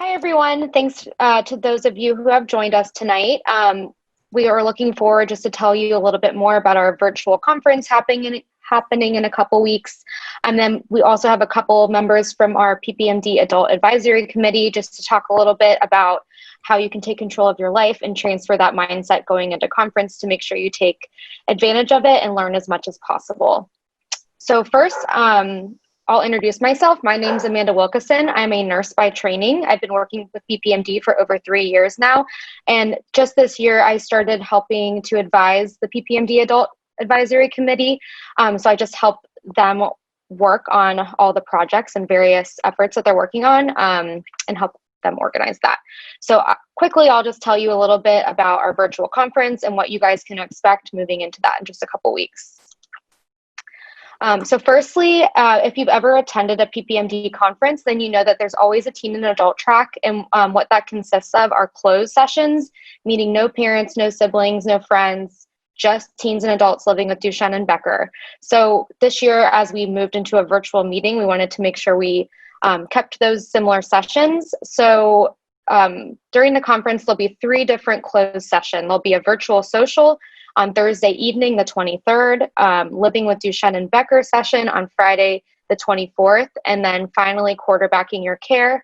Hi, everyone. Thanks to those of you who have joined us tonight. We are looking forward just to tell you a little bit more about our virtual conference happening in a couple weeks. And then we also have a couple of members from our PPMD Adult Advisory Committee just to talk a little bit about how you can take control of your life and transfer that mindset going into conference to make sure you take advantage of it and learn as much as possible. So first, I'll introduce myself. My name is Amanda Wilkinson. I'm a nurse by training. I've been working with PPMD for over 3 years now. And just this year, I started helping to advise the PPMD Adult Advisory Committee. So I just help them work on all the projects and various efforts that they're working on and help them organize that. So quickly, I'll just tell you a little bit about our virtual conference and what you guys can expect moving into that in just a couple weeks. So firstly, if you've ever attended a PPMD conference, then you know that there's always a teen and adult track, and what that consists of are closed sessions, meaning no parents, no siblings, no friends, just teens and adults living with Duchenne and Becker. So this year, as we moved into a virtual meeting, we wanted to make sure we kept those similar sessions. So during the conference, there'll be 3 different closed sessions. There'll be a virtual social on Thursday evening, the 23rd, Living with Duchenne and Becker session on Friday, the 24th, and then finally quarterbacking your care.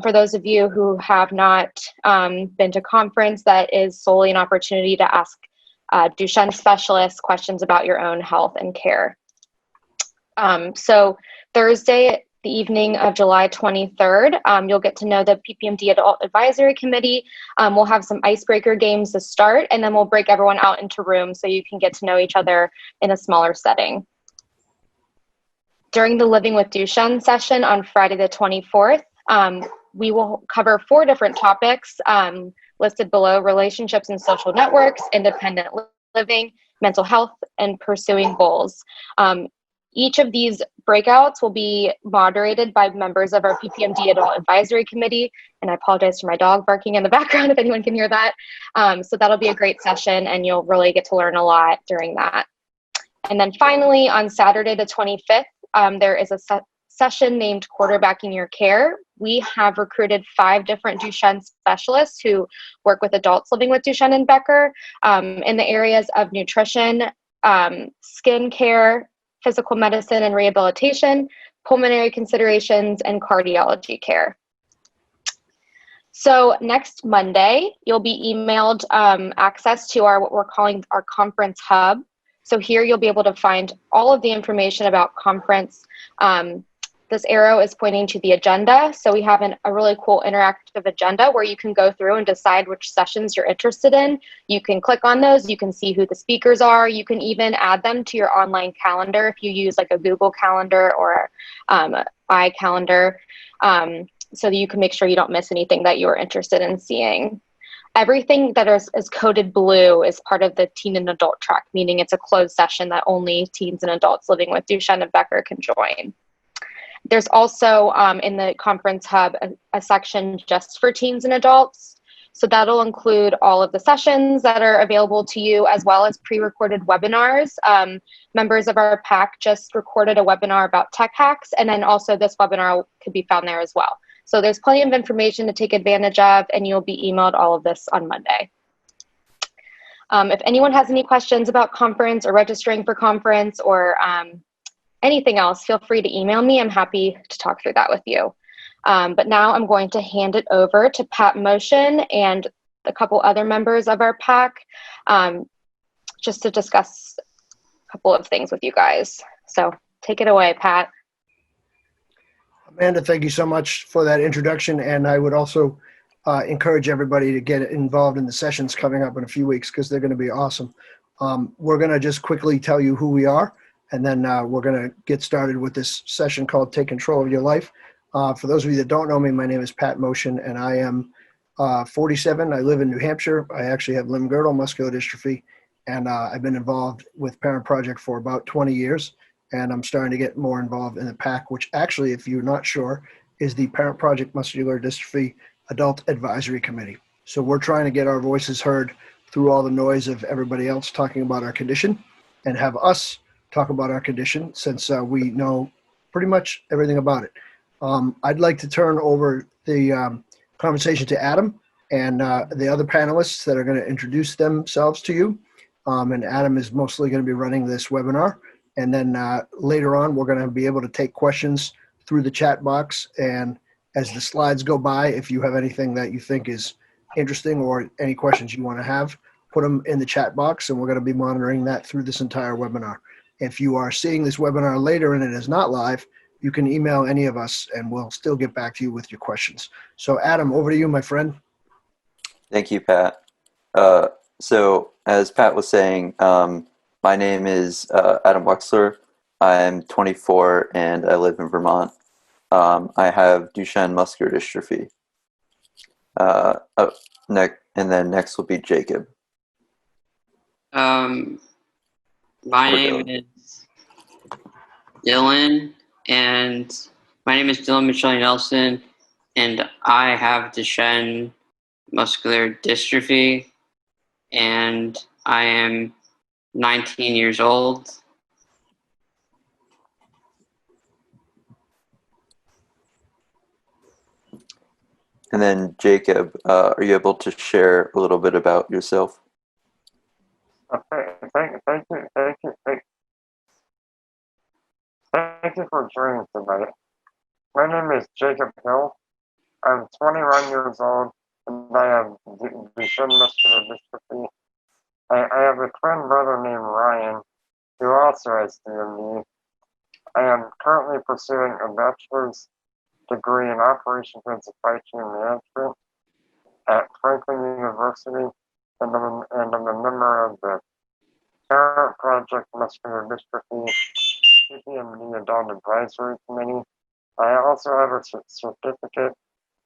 For those of you who have not been to conference, that is solely an opportunity to ask Duchenne specialists questions about your own health and care. So Thursday, the evening of July 23rd, you'll get to know the PPMD Adult Advisory Committee. We'll have some icebreaker games to start, and then we'll break everyone out into rooms so you can get to know each other in a smaller setting. During the Living with Duchenne session on Friday the 24th, we will cover 4 different topics listed below: relationships and social networks, independent living, mental health, and pursuing goals. Each of these breakouts will be moderated by members of our PPMD Adult Advisory Committee, and I apologize for my dog barking in the background if anyone can hear that. So that'll be a great session, and you'll really get to learn a lot during that. And then finally, on Saturday the 25th, there is a session named Quarterbacking Your Care. We have recruited 5 different Duchenne specialists who work with adults living with Duchenne and Becker in the areas of nutrition, skin care, physical medicine and rehabilitation, pulmonary considerations, and cardiology care. So next Monday, you'll be emailed access to what we're calling our conference hub. So here you'll be able to find all of the information about conference. This arrow is pointing to the agenda. So we have a really cool interactive agenda where you can go through and decide which sessions you're interested in. You can click on those. You can see who the speakers are. You can even add them to your online calendar if you use like a Google Calendar or iCalendar, so that you can make sure you don't miss anything that you're interested in seeing. Everything that is coded blue is part of the teen and adult track, meaning it's a closed session that only teens and adults living with Duchenne and Becker can join. There's also in the conference hub a section just for teens and adults. So that'll include all of the sessions that are available to you, as well as pre-recorded webinars. Members of our PAAC just recorded a webinar about tech hacks, and then also this webinar could be found there as well. So there's plenty of information to take advantage of, and you'll be emailed all of this on Monday. If anyone has any questions about conference or registering for conference or anything else, feel free to email me. I'm happy to talk through that with you. But now I'm going to hand it over to Pat Motion and a couple other members of our PAAC just to discuss a couple of things with you guys. So take it away, Pat. Amanda, thank you so much for that introduction. And I would also encourage everybody to get involved in the sessions coming up in a few weeks because they're going to be awesome. We're going to just quickly tell you who we are. And then we're going to get started with this session called Take Control of Your Life. For those of you that don't know me, my name is Pat Motion, and I am 47. I live in New Hampshire. I actually have limb-girdle muscular dystrophy, and I've been involved with Parent Project for about 20 years, and I'm starting to get more involved in the PAAC, which actually, if you're not sure, is the Parent Project Muscular Dystrophy Adult Advisory Committee. So we're trying to get our voices heard through all the noise of everybody else talking about our condition and have us talk about our condition since we know pretty much everything about it. I'd like to turn over the conversation to Adam and the other panelists that are going to introduce themselves to you. And Adam is mostly going to be running this webinar. And then later on, we're going to be able to take questions through the chat box. And as the slides go by, if you have anything that you think is interesting or any questions you want to have, put them in the chat box, and we're going to be monitoring that through this entire webinar. If you are seeing this webinar later and it is not live, you can email any of us and we'll still get back to you with your questions. So Adam, over to you, my friend. Thank you, Pat. So as Pat was saying, my name is Adam Wexler. I'm 24 and I live in Vermont. I have Duchenne Muscular Dystrophy. Next will be Jacob. My name is Dylan, and my name is Dylan Mitchell Nelson, and I have Duchenne Muscular Dystrophy, and I am 19 years old. And then Jacob, are you able to share a little bit about yourself? Thank you for joining tonight. My name is Jacob Hill. I'm 21 years old and I have Duchenne Muscular Dystrophy. I have a twin brother named Ryan who also has DMD. I am currently pursuing a bachelor's degree in operations and supply chain management at Franklin University, and I'm a member of the Parent Project Muscular Dystrophy PPMD Adult Advisory Committee. I also have a certificate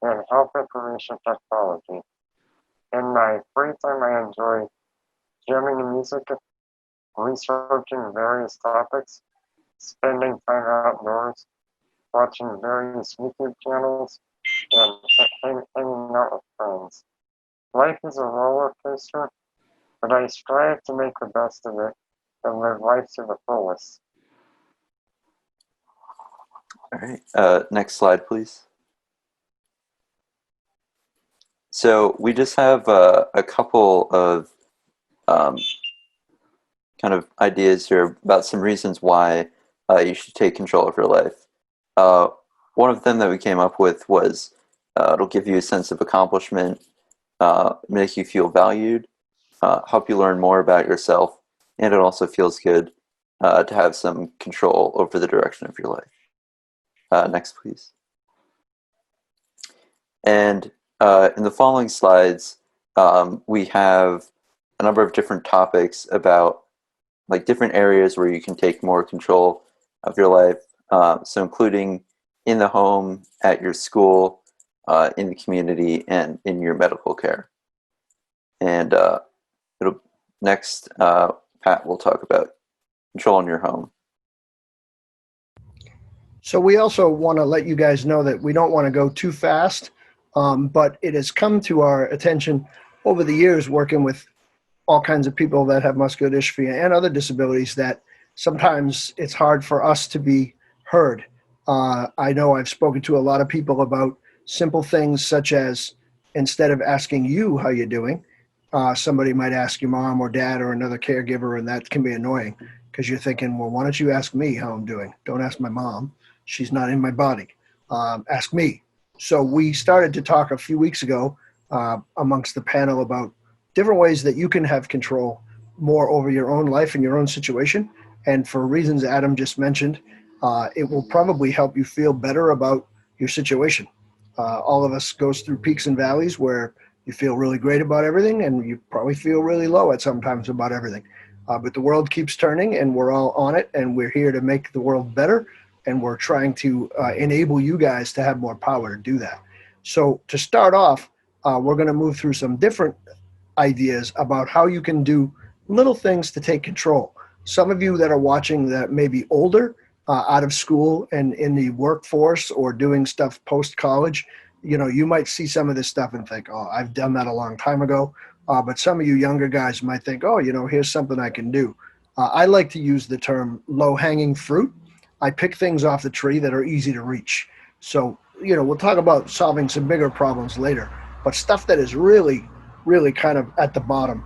in health information technology. In my free time, I enjoy jamming to music, researching various topics, spending time outdoors, watching various YouTube channels, and hanging out with friends. Life is a roller coaster, but I strive to make the best of it and live life to the fullest. All right, next slide, please. So we just have a couple of kind of ideas here about some reasons why you should take control of your life. One of them that we came up with was it'll give you a sense of accomplishment, make you feel valued, help you learn more about yourself, and it also feels good to have some control over the direction of your life. Next, please. And in the following slides, we have a number of different topics about like different areas where you can take more control of your life. So including in the home, at your school, in the community, and in your medical care. And next, Pat will talk about control in your home. So we also want to let you guys know that we don't want to go too fast, but it has come to our attention over the years working with all kinds of people that have muscular dystrophy and other disabilities that sometimes it's hard for us to be heard. I know I've spoken to a lot of people about simple things such as instead of asking you how you're doing, somebody might ask your mom or dad or another caregiver, and that can be annoying because you're thinking, well, why don't you ask me how I'm doing? Don't ask my mom. She's not in my body. Ask me. So we started to talk a few weeks ago amongst the panel about different ways that you can have control more over your own life and your own situation. And for reasons Adam just mentioned, it will probably help you feel better about your situation. All of us goes through peaks and valleys where you feel really great about everything and you probably feel really low at sometimes about everything. But the world keeps turning and we're all on it, and we're here to make the world better, and we're trying to enable you guys to have more power to do that. So to start off, we're going to move through some different ideas about how you can do little things to take control. Some of you that are watching that may be older, out of school and in the workforce or doing stuff post-college, you might see some of this stuff and think, oh, I've done that a long time ago. But some of you younger guys might think, oh, here's something I can do. I like to use the term low-hanging fruit. I pick things off the tree that are easy to reach. So we'll talk about solving some bigger problems later, but stuff that is really, really kind of at the bottom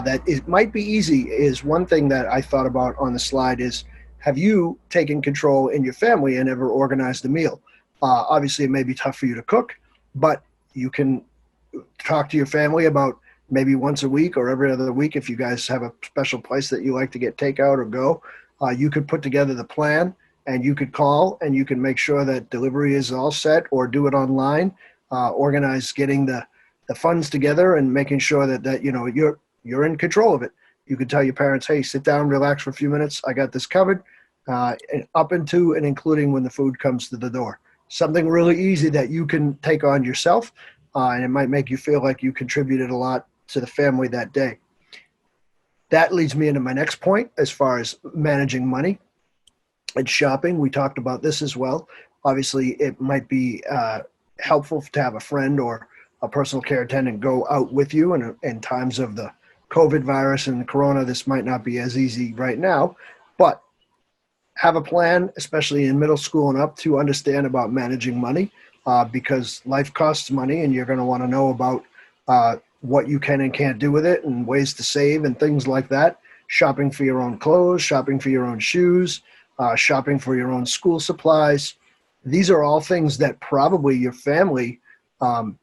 that it might be easy is one thing that I thought about on the slide is, have you taken control in your family and ever organized a meal? Obviously, it may be tough for you to cook, but you can talk to your family about maybe once a week or every other week. If you guys have a special place that you like to get takeout or go, you could put together the plan and you could call and you can make sure that delivery is all set or do it online, organize getting the funds together and making sure that you're in control of it. You could tell your parents, hey, sit down, relax for a few minutes. I got this covered, and up into and including when the food comes to the door. Something really easy that you can take on yourself, and it might make you feel like you contributed a lot to the family that day. That leads me into my next point as far as managing money and shopping. We talked about this as well. Obviously, it might be helpful to have a friend or a personal care attendant go out with you. And in times of the COVID virus and the corona, this might not be as easy right now, but have a plan, especially in middle school and up, to understand about managing money because life costs money and you're going to want to know about what you can and can't do with it and ways to save and things like that. Shopping for your own clothes, shopping for your own shoes, shopping for your own school supplies. These are all things that probably your family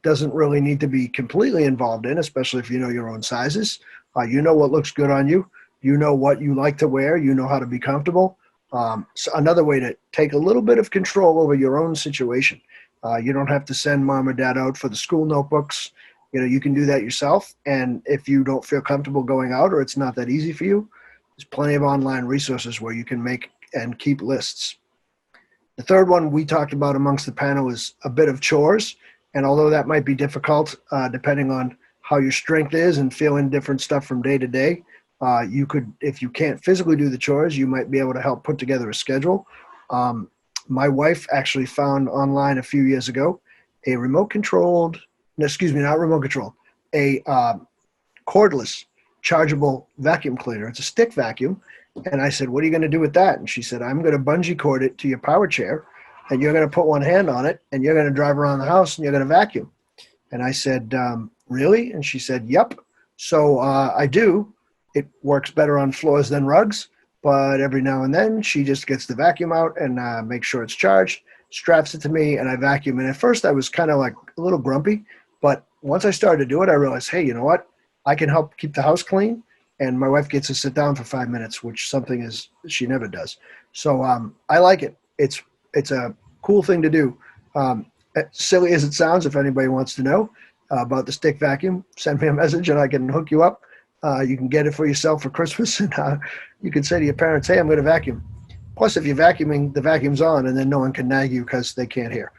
doesn't really need to be completely involved in, especially if you know your own sizes. You know what looks good on you. You know what you like to wear. You know how to be comfortable. So another way to take a little bit of control over your own situation. You don't have to send mom or dad out for the school notebooks. You can do that yourself. And if you don't feel comfortable going out or it's not that easy for you, there's plenty of online resources where you can make and keep lists. The third one we talked about amongst the panel is a bit of chores. And although that might be difficult, depending on how your strength is and feeling different stuff from day to day, you could, if you can't physically do the chores, you might be able to help put together a schedule. My wife actually found online a few years ago a cordless chargeable vacuum cleaner. It's a stick vacuum. And I said, what are you going to do with that? And she said, I'm going to bungee cord it to your power chair and you're going to put one hand on it and you're going to drive around the house and you're going to vacuum. And I said, really? And she said, yep. So I do. It works better on floors than rugs, but every now and then she just gets the vacuum out and makes sure it's charged, straps it to me, and I vacuum. And at first I was kind of like a little grumpy, but once I started to do it, I realized, hey, you know what? I can help keep the house clean, and my wife gets to sit down for 5 minutes, which something is she never does. So I like it. It's a cool thing to do. Silly as it sounds, if anybody wants to know about the stick vacuum, send me a message and I can hook you up. You can get it for yourself for Christmas, and you can say to your parents, hey, I'm going to vacuum. Plus, if you're vacuuming, the vacuum's on, and then no one can nag you because they can't hear.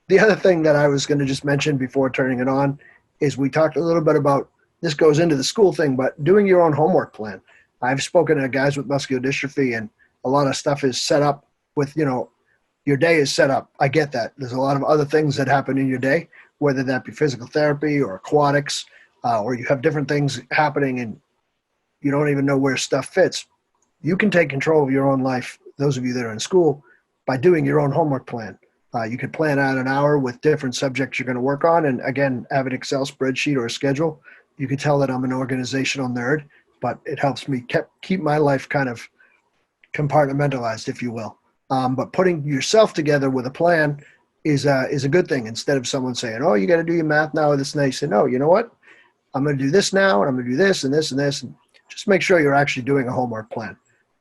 The other thing that I was going to just mention before turning it on is we talked a little bit about, this goes into the school thing, but doing your own homework plan. I've spoken to guys with muscular dystrophy, and a lot of stuff is set up with, your day is set up. I get that. There's a lot of other things that happen in your day, whether that be physical therapy or aquatics, or you have different things happening and you don't even know where stuff fits. You can take control of your own life, those of you that are in school, by doing your own homework plan. You can plan out an hour with different subjects you're going to work on, and again, have an Excel spreadsheet or a schedule. You can tell that I'm an organizational nerd, but it helps me keep my life kind of compartmentalized, if you will. But putting yourself together with a plan is a good thing. Instead of someone saying, oh, you got to do your math now or this and that, you say, no, you know what? I'm going to do this now, and I'm going to do this and this and this. And just make sure you're actually doing a homework plan.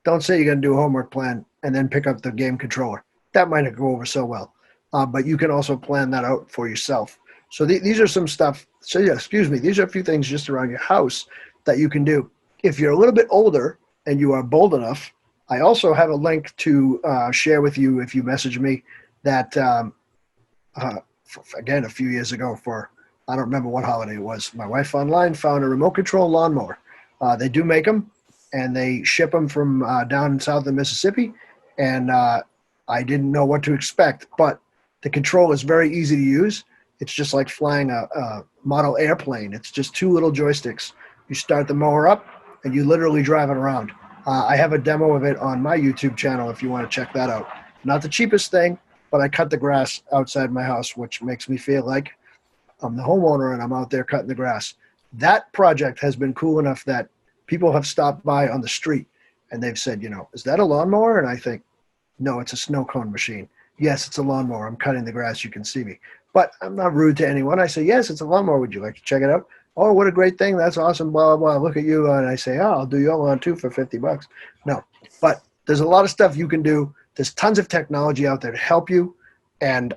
Don't say you're going to do a homework plan and then pick up the game controller. That might not go over so well. But you can also plan that out for yourself. So these are some stuff. So yeah, these are a few things just around your house that you can do. If you're a little bit older and you are bold enough, I also have a link to share with you if you message me that, again, a few years ago for, I don't remember what holiday it was. My wife online found a remote control lawnmower. They do make them, and they ship them from down south of Mississippi. And I didn't know what to expect, but the control is very easy to use. It's just like flying a model airplane. It's just two little joysticks. You start the mower up, and you literally drive it around. I have a demo of it on my YouTube channel if you want to check that out. Not the cheapest thing, but I cut the grass outside my house, which makes me feel like I'm the homeowner and I'm out there cutting the grass. That project has been cool enough that people have stopped by on the street and they've said, you know, is that a lawnmower? And I think, no, it's a snow cone machine. Yes, it's a lawnmower. I'm cutting the grass. You can see me. But I'm not rude to anyone. I say, yes, it's a lawnmower. Would you like to check it out? Oh, what a great thing. That's awesome. Blah, blah, blah. Look at you. And I say, oh, I'll do your lawn too for $50. No, but there's a lot of stuff you can do. There's tons of technology out there to help you. And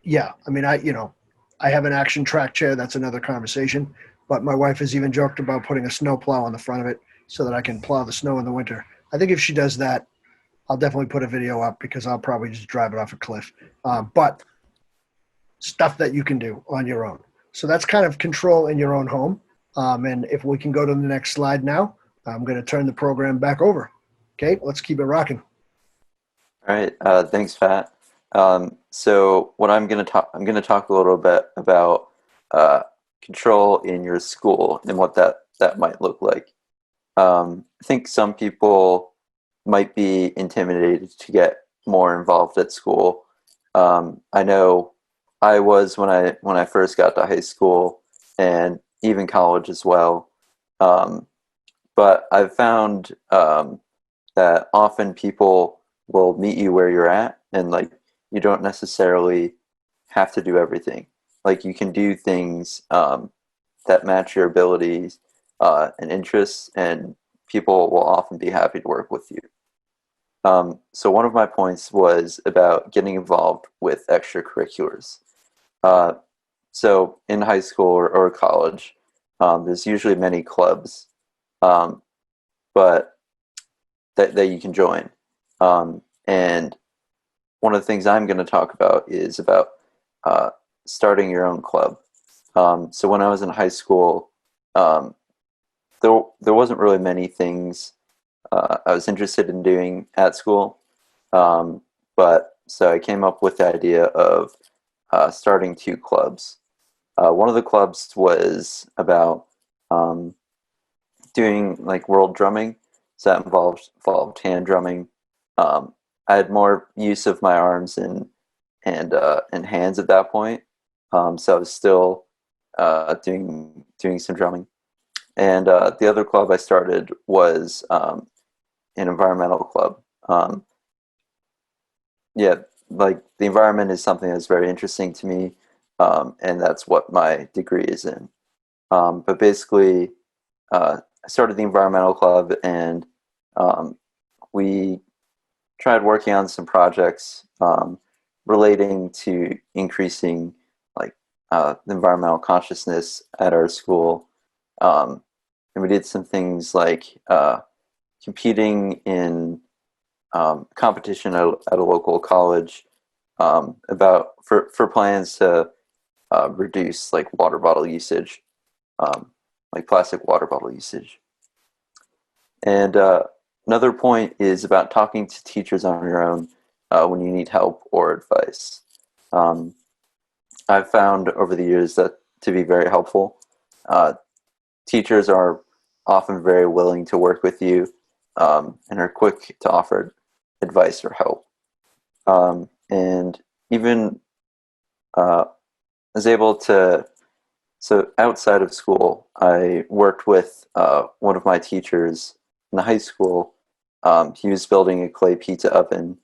yeah, I mean, I have an action track chair. That's another conversation. But my wife has even joked about putting a snow plow on the front of it so that I can plow the snow in the winter. I think if she does that, I'll definitely put a video up because I'll probably just drive it off a cliff. But stuff that you can do on your own. So that's kind of control in your own home. And if we can go to the next slide now, I'm going to turn the program back over. Okay, let's keep it rocking. All right, thanks, Pat. So what I'm going to talk a little bit about control in your school and what that might look like. I think some people might be intimidated to get more involved at school. I know I was when I first got to high school and even college as well. But I've found that often people will meet you where you're at, and like you don't necessarily have to do everything. Like you can do things that match your abilities and interests, and people will often be happy to work with you. So one of my points was about getting involved with extracurriculars. So in high school or college, there's usually many clubs, but that you can join. And one of the things I'm going to talk about is about starting your own club. So when I was in high school, there wasn't really many things I was interested in doing at school, but so I came up with the idea of starting 2 clubs. One of the clubs was about doing like world drumming, so that involved hand drumming. I had more use of my arms and hands at that point, so I was still doing some drumming. And the other club I started was an environmental club. Yeah, like the environment is something that's very interesting to me, and that's what my degree is in. But basically, I started the environmental club, and we tried working on some projects relating to increasing like the environmental consciousness at our school. And we did some things like competing in competition at a local college for plans to reduce like water bottle usage, like plastic water bottle usage. And another point is about talking to teachers on your own when you need help or advice. I've found over the years that to be very helpful. Teachers are often very willing to work with you and are quick to offer advice or help. And even was able to, so outside of school, I worked with one of my teachers in high school. He was building a clay pizza oven,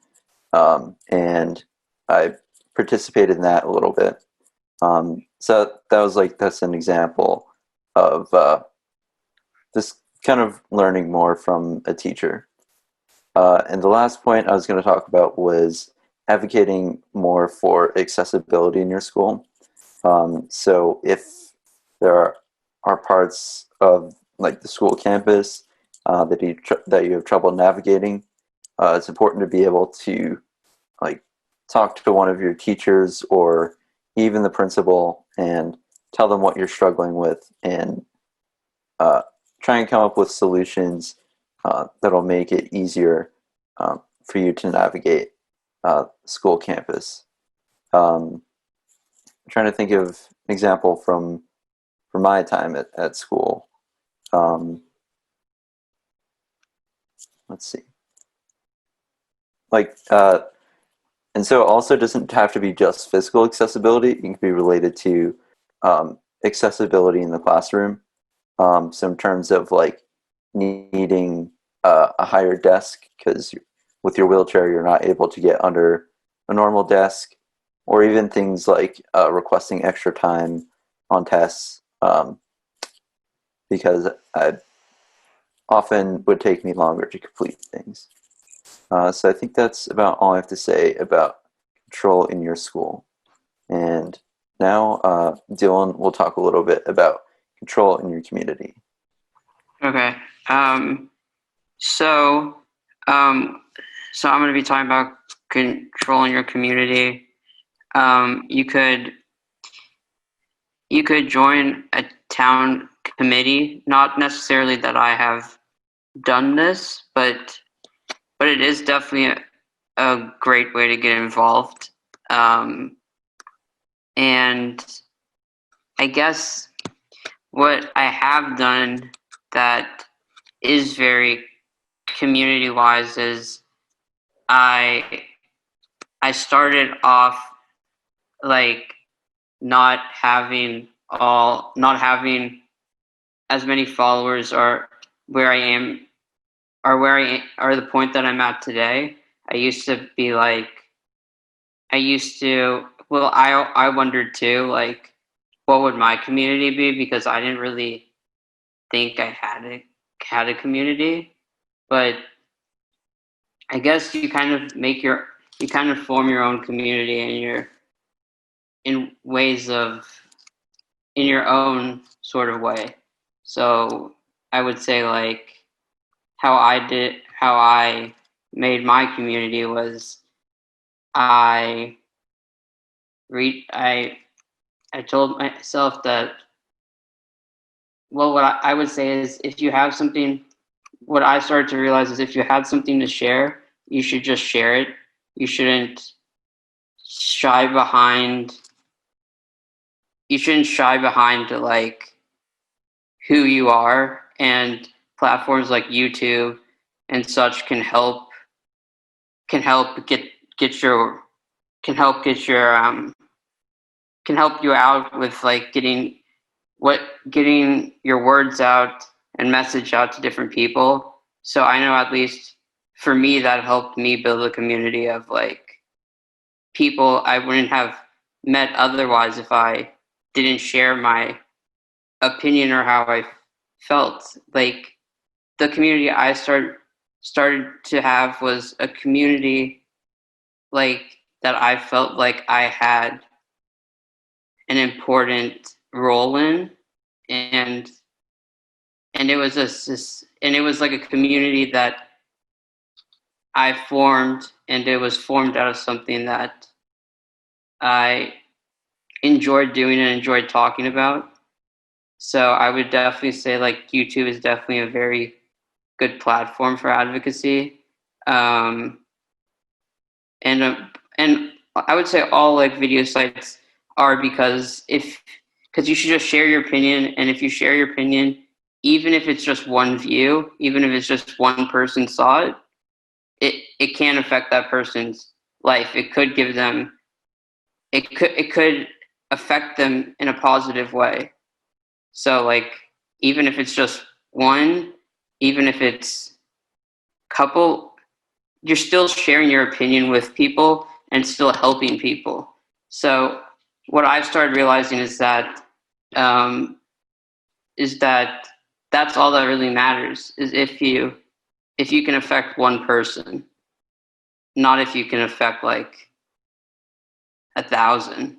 and I participated in that a little bit. So that's an example of this kind of learning more from a teacher. And the last point I was going to talk about was advocating more for accessibility in your school. So if there are parts of like the school campus that you have trouble navigating, it's important to be able to like talk to one of your teachers or even the principal and tell them what you're struggling with, and try and come up with solutions that'll make it easier for you to navigate school campus. I'm trying to think of an example from my time at school. Let's see. Like And so it also doesn't have to be just physical accessibility. It can be related to accessibility in the classroom. So in terms of like needing a higher desk because with your wheelchair you're not able to get under a normal desk, or even things like requesting extra time on tests because it often would take me longer to complete things. So I think that's about all I have to say about control in your school. And now Dylan will talk a little bit about control in your community. Okay. So I'm going to be talking about controlling your community. You could join a town committee. Not necessarily that I have done this, but it is definitely a great way to get involved. And I guess what I have done that is very community-wise is I started off like not having as many followers or where I am or the point that I'm at today. I used to be like I wondered too, like what would my community be, because I didn't really think I had a community. But I guess you kind of form your own community in your own sort of way. So I would say like how I made my community was I told myself that, well, what I would say is if you have something, what I started to realize is if you had something to share, you should just share it. You shouldn't shy behind like who you are, and platforms like YouTube and such can help you out with like getting your words out and message out to different people. So I know at least for me that helped me build a community of like people I wouldn't have met otherwise if I didn't share my opinion or how I felt. Like the community I started to have was a community like that I felt like I had an important role in, and it was like a community that I formed, and it was formed out of something that I enjoyed doing and enjoyed talking about. So I would definitely say like YouTube is definitely a very good platform for advocacy. And I would say all like video sites are, because you should just share your opinion, and if you share your opinion, even if it's just one view, even if it's just one person saw it, it can affect that person's life. It could affect them in a positive way. So like even if it's just one, even if it's couple, you're still sharing your opinion with people and still helping people. So what I've started realizing is that that's all that really matters, is if you can affect one person, not if you can affect like 1,000.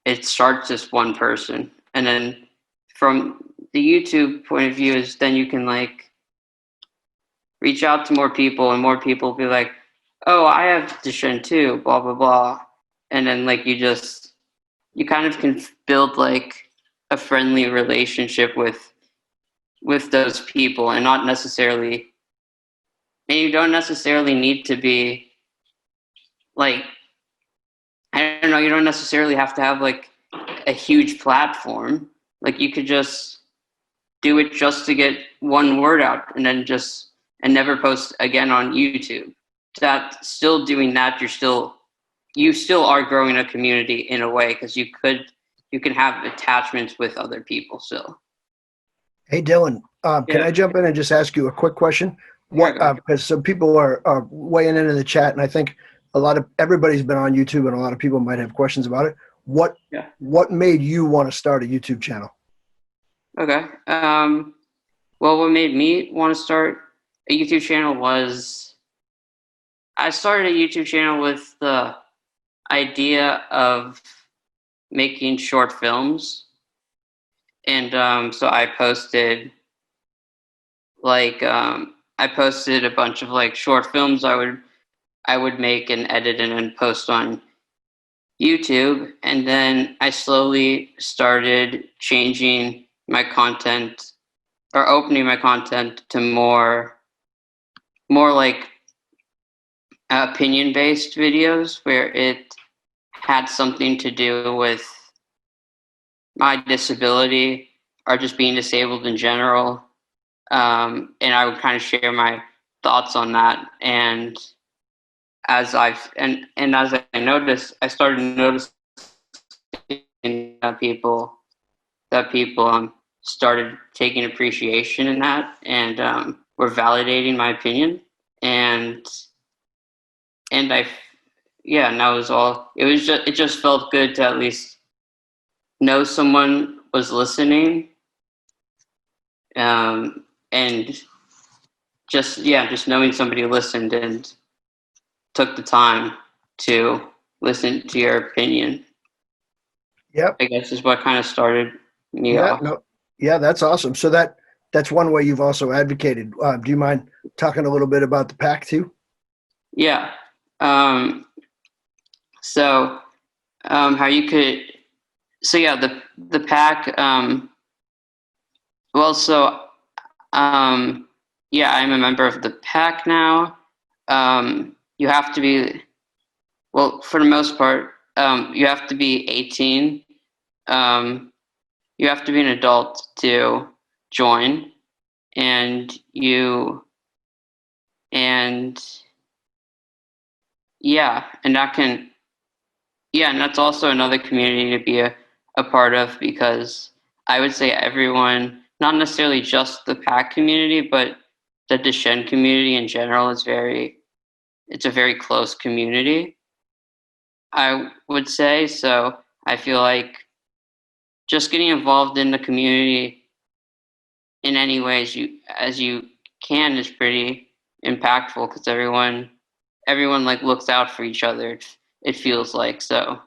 It starts just one person, and then from the YouTube point of view is then you can like reach out to more people, and more people be like, oh, I have Duchenne too, blah blah blah, and then like you kind of can build like a friendly relationship with those people, and not necessarily, and you don't necessarily need to be like, I don't know, you don't necessarily have to have like a huge platform. Like you could just do it just to get one word out, and then and never post again on YouTube. That still doing that, you're still you still are growing a community in a way, because you can have attachments with other people still. Hey, Dylan, can Yeah. I jump in and just ask you a quick question? Yeah, go ahead. Because some people are weighing in the chat, and I think everybody's been on YouTube, and a lot of people might have questions about it. What made you want to start a YouTube channel? Okay. Well, what made me want to start a YouTube channel was I started a YouTube channel with the idea of making short films. And so I posted a bunch of like short films I would make and edit and then post on YouTube. And then I slowly started changing my content, or opening my content to more like opinion-based videos where it had something to do with my disability or just being disabled in general. And I would kind of share my thoughts on that. And as I noticed, I started noticing that people started taking appreciation in that, and were validating my opinion. And that was all. It just felt good to at least know someone was listening. And just knowing somebody listened and took the time to listen to your opinion. Yep. I guess is what kind of started me off. Yeah, that's awesome. So that's one way you've also advocated. Do you mind talking a little bit about the PAAC too? Yeah. How you could. So yeah, the PAAC. Yeah, I'm a member of the PAAC now. You have to be, well, for the most part, you have to be 18. You have to be an adult to join, and and that's also another community to be a part of, because I would say everyone, not necessarily just the PAAC community, but the Duchenne community in general it's a very close community, I would say. So I feel like just getting involved in the community in any way as you can is pretty impactful, because everyone like looks out for each other. It feels like so.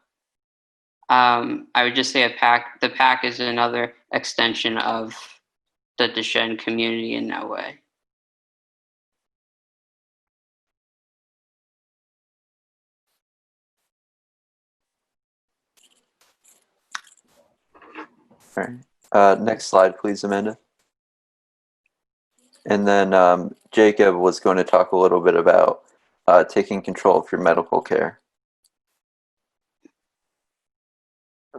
I would just say the PAAC is another extension of the Duchenne community in that way. All right. Next slide, please, Amanda. And then Jacob was going to talk a little bit about taking control of your medical care.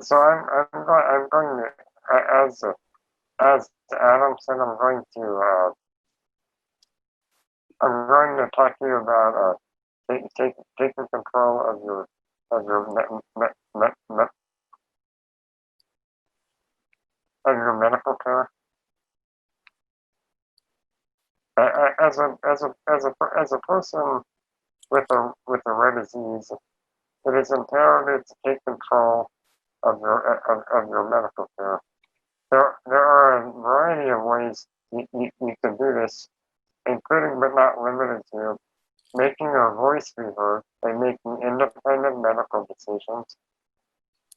So I'm going to, as Adam said, I'm going to talk to you about taking control of your medical care. As a person with a rare disease, it is imperative to take control of your medical care. There are a variety of ways you can do this, including but not limited to making your voice be heard by making independent medical decisions,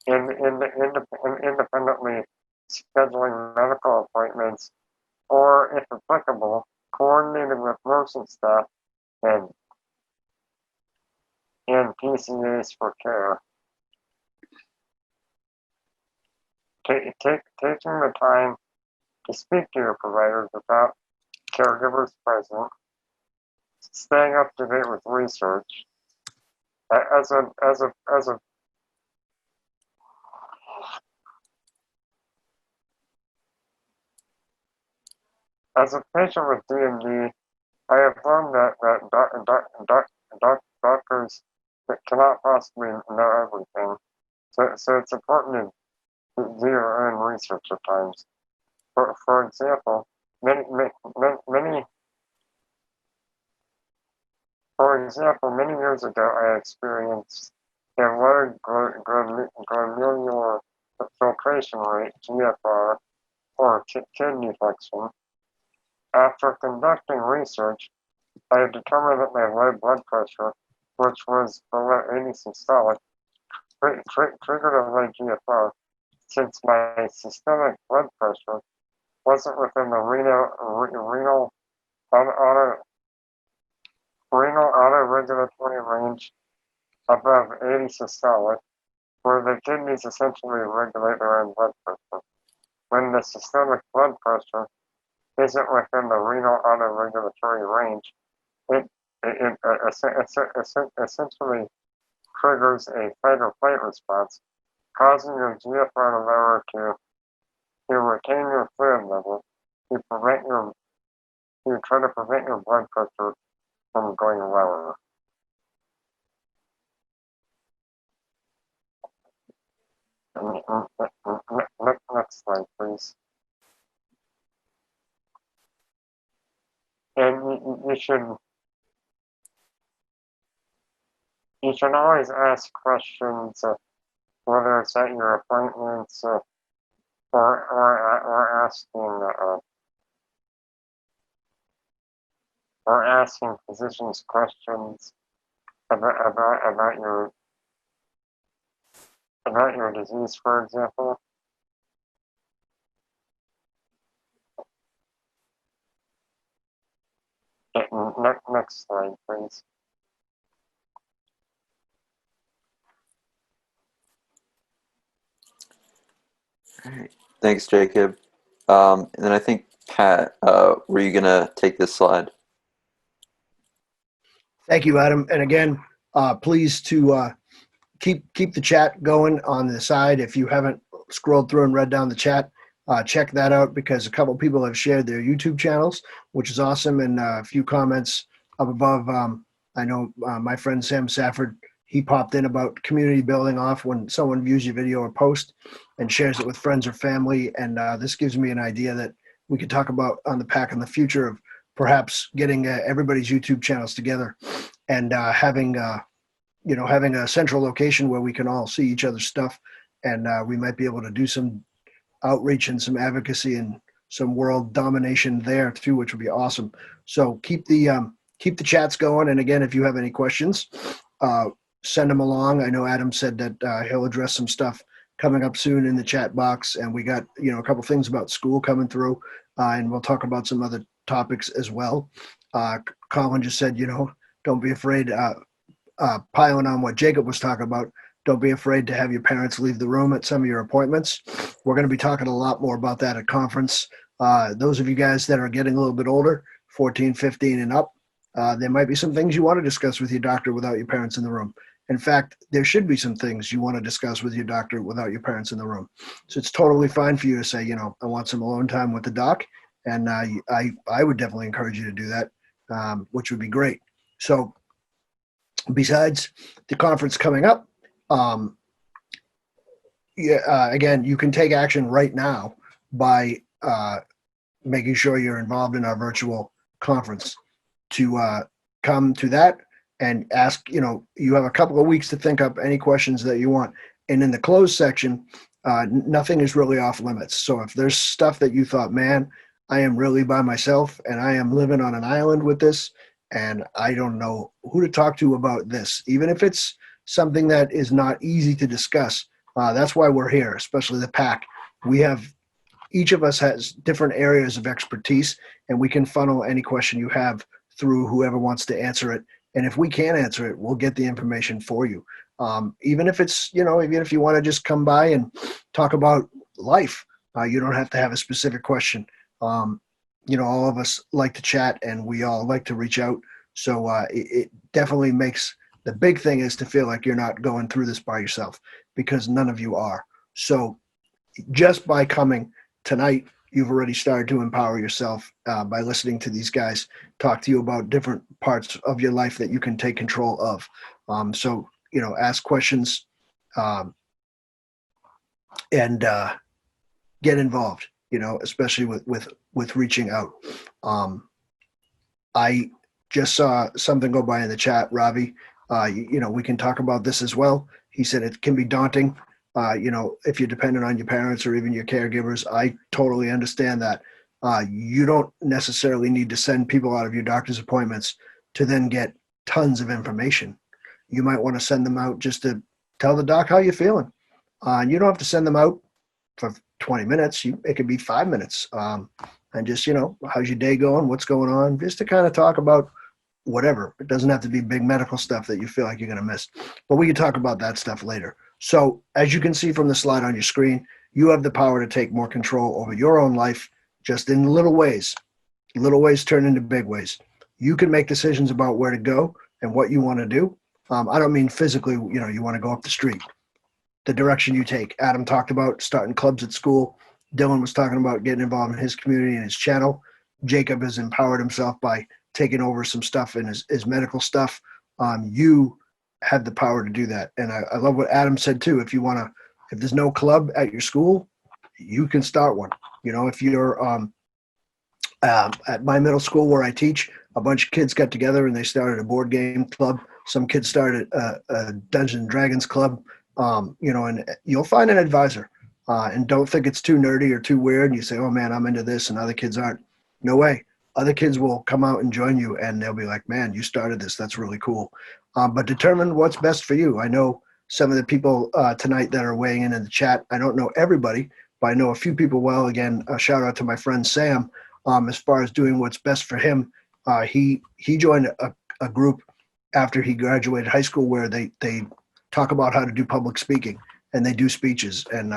independently scheduling medical appointments, or, if applicable, coordinating with nursing staff and PCAs for care. Taking the time to speak to your providers without caregivers present, staying up to date with research. As a patient with DMD, I have learned that doctors cannot possibly know everything. So it's important to do your own research at times. For example, many years ago, I experienced a low glomerular filtration rate (GFR) or kidney function. After conducting research, I had determined that my low blood pressure, which was below 80 systolic, triggered a low GFR, since my systemic blood pressure wasn't within the renal auto-regulatory range above 80 systolic, where the kidneys essentially regulate their own blood pressure. When the systemic blood pressure isn't within the renal auto-regulatory range, it essentially triggers a fight or flight response, causing your GFR to lower to retain your fluid level to try to prevent your blood pressure from going lower. Next slide, please. And you should always ask questions, whether it's at your appointments or asking physicians questions about your disease, for example. Next slide, please. All right. Thanks, Jacob. And then I think, Pat, were you going to take this slide? Thank you, Adam. And again, please to keep the chat going on the side. If you haven't scrolled through and read down the chat, check that out, because a couple of people have shared their YouTube channels, which is awesome, and a few comments up above. I know my friend Sam Safford, he popped in about community building off when someone views your video or post and shares it with friends or family. And this gives me an idea that we could talk about on the PAAC in the future of perhaps getting everybody's YouTube channels together and having a central location where we can all see each other's stuff, and we might be able to do some outreach and some advocacy and some world domination there too, which would be awesome. So keep the chats going. And again, if you have any questions, send them along. I know Adam said that he'll address some stuff coming up soon in the chat box, and we got a couple things about school coming through, and we'll talk about some other topics as well. Colin just said, don't be afraid. Piling on what Jacob was talking about, don't be afraid to have your parents leave the room at some of your appointments. We're going to be talking a lot more about that at conference. Those of you guys that are getting a little bit older, 14, 15 and up, there might be some things you want to discuss with your doctor without your parents in the room. In fact, there should be some things you want to discuss with your doctor without your parents in the room. So it's totally fine for you to say, I want some alone time with the doc. And I would definitely encourage you to do that, which would be great. So besides the conference coming up, again, you can take action right now by making sure you're involved in our virtual conference. To come to that and ask, you have a couple of weeks to think up any questions that you want. And in the closed section, nothing is really off limits. So if there's stuff that you thought, man, I am really by myself and I am living on an island with this, and I don't know who to talk to about this, even if it's something that is not easy to discuss. That's why we're here, especially the PAAC. Each of us has different areas of expertise, and we can funnel any question you have through whoever wants to answer it. And if we can't answer it, we'll get the information for you. Even if it's, even if you want to just come by and talk about life, you don't have to have a specific question. All of us like to chat and we all like to reach out. So it definitely makes, the big thing is to feel like you're not going through this by yourself, because none of you are. So just by coming tonight, you've already started to empower yourself by listening to these guys talk to you about different parts of your life that you can take control of. So ask questions, and get involved, especially with reaching out. I just saw something go by in the chat, Ravi. We can talk about this as well. He said it can be daunting, if you're dependent on your parents or even your caregivers. I totally understand that. You don't necessarily need to send people out of your doctor's appointments to then get tons of information. You might want to send them out just to tell the doc how you're feeling. You don't have to send them out for 20 minutes. It could be 5 minutes. And just, how's your day going? What's going on? Just to kind of talk about whatever. It doesn't have to be big medical stuff that you feel like you're going to miss. But we can talk about that stuff later. So as you can see from the slide on your screen, you have the power to take more control over your own life just in little ways. Little ways turn into big ways. You can make decisions about where to go and what you want to do. I don't mean physically, you want to go up the street. The direction you take. Adam talked about starting clubs at school. Dylan was talking about getting involved in his community and his channel. Jacob has empowered himself by taking over some stuff in his medical stuff. You have the power to do that. And I love what Adam said too. If there's no club at your school, you can start one. If you're at my middle school where I teach, a bunch of kids got together and they started a board game club. Some kids started a Dungeons and Dragons club. And you'll find an advisor. And don't think it's too nerdy or too weird. And you say, oh man, I'm into this and other kids aren't. No way. Other kids will come out and join you and they'll be like, man, you started this. That's really cool. But determine what's best for you. I know some of the people tonight that are weighing in the chat. I don't know everybody, but I know a few people well. Again, a shout out to my friend Sam. As far as doing what's best for him, he joined a group after he graduated high school where they talk about how to do public speaking and they do speeches. And